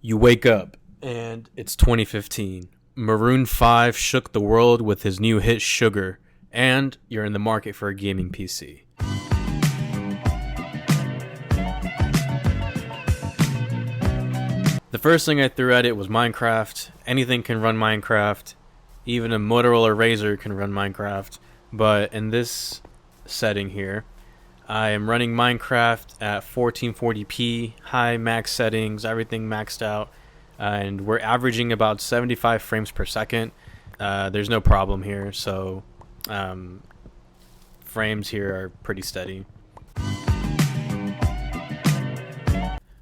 You wake up, and it's 2015. Maroon 5 shook the world with his new hit Sugar, and you're in the market for a gaming PC. The first thing I threw at it was Minecraft. Anything can run Minecraft. Even a Motorola Razr can run Minecraft. But in this setting here, I am running Minecraft at 1440p, high max settings, everything maxed out, and we're averaging about 75 frames per second. There's no problem here, so frames here are pretty steady.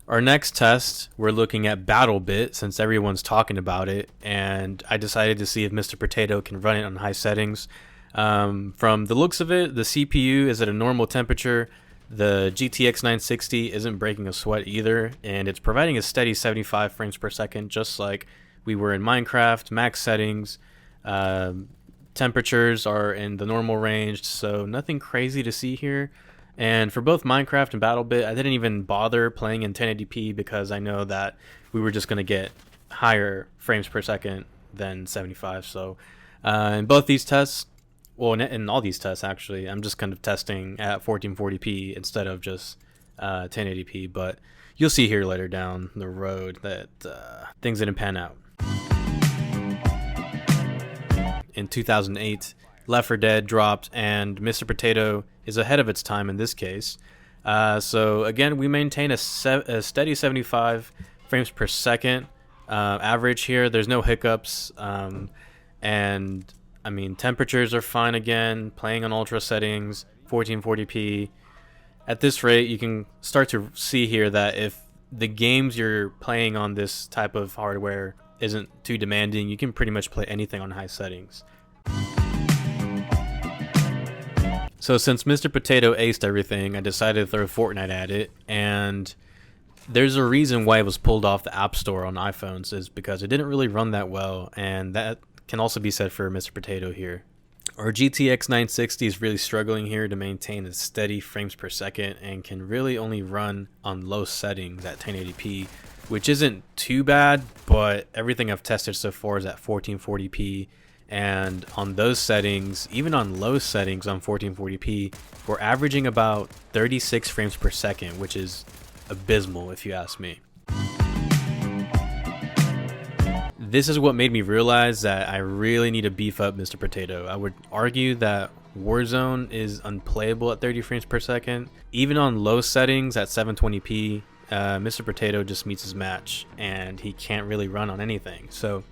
Our next test, we're looking at Battlebit since everyone's talking about it, and I decided to see if Mr. Potato can run it on high settings. From the looks of it, the CPU is at a normal temperature. The GTX 960 isn't breaking a sweat either, and it's providing a steady 75 frames per second, just like we were in Minecraft. Max settings, temperatures are in the normal range, so nothing crazy to see here. And for both Minecraft and Battlebit, I didn't even bother playing in 1080p because I know that we were just going to get higher frames per second than 75. So in both these tests, well, in all these tests actually, I'm just kind of testing at 1440p instead of just 1080p. But you'll see here later down the road that things didn't pan out. In 2008, Left 4 Dead dropped, and Mr. Potato is ahead of its time in this case. So again, we maintain a steady 75 frames per second average here. There's no hiccups, and I mean temperatures are fine again. Playing on ultra settings, 1440p. At this rate, you can start to see here that if the games you're playing on this type of hardware isn't too demanding, you can pretty much play anything on high settings. So since Mr. Potato aced everything, I decided to throw Fortnite at it, and there's a reason why it was pulled off the App Store on iPhones, is because it didn't really run that well, and that can also be said for Mr. Potato here. Our GTX 960 is really struggling here to maintain a steady frames per second and can really only run on low settings at 1080p, which isn't too bad, but everything I've tested so far is at 1440p. And on those settings, even on low settings on 1440p, we're averaging about 36 frames per second, which is abysmal if you ask me. This is what made me realize that I really need to beef up Mr. Potato. I would argue that Warzone is unplayable at 30 frames per second. Even on low settings at 720p, Mr. Potato just meets his match, and he can't really run on anything. So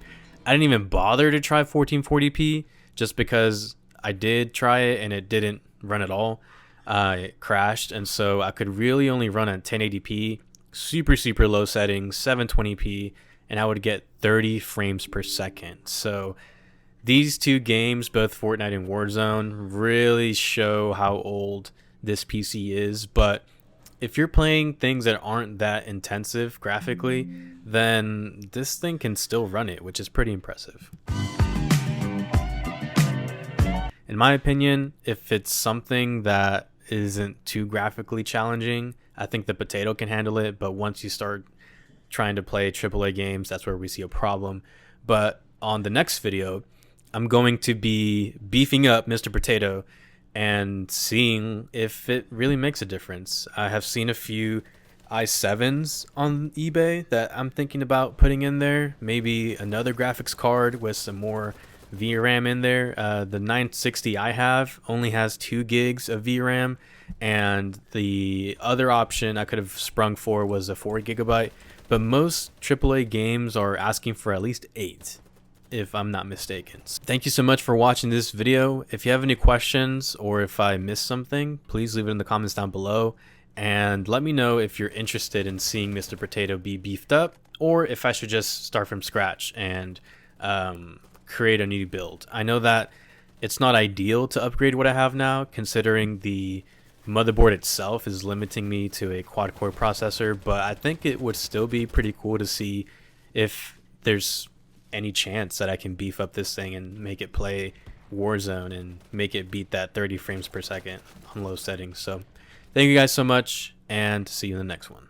I didn't even bother to try 1440p just because I did try it and it didn't run at all. It crashed, and so I could really only run at 1080p, super low settings, 720p, and I would get 30 frames per second. So these two games, both Fortnite and Warzone, really show how old this PC is. But if you're playing things that aren't that intensive graphically, then this thing can still run it, which is pretty impressive. In my opinion, if it's something that isn't too graphically challenging, I think the Potato can handle it, but once you start trying to play AAA games, that's where we see a problem. But on the next video, I'm going to be beefing up Mr. Potato and seeing if it really makes a difference. I have seen a few i7s on eBay that I'm thinking about putting in there. Maybe another graphics card with some more VRAM in there. The 960 I have only has 2 gigs of VRAM, and the other option I could have sprung for was a 4 gigabyte. But most AAA games are asking for at least 8. If I'm not mistaken. Thank you so much for watching this video. If you have any questions or if I missed something, please leave it in the comments down below, and let me know if you're interested in seeing Mr. Potato be beefed up, or if I should just start from scratch and create a new build. I know that it's not ideal to upgrade what I have now, considering the motherboard itself is limiting me to a quad-core processor, but I think it would still be pretty cool to see if there's any chance that I can beef up this thing and make it play Warzone and make it beat that 30 frames per second on low settings. So thank you guys so much, and see you in the next one.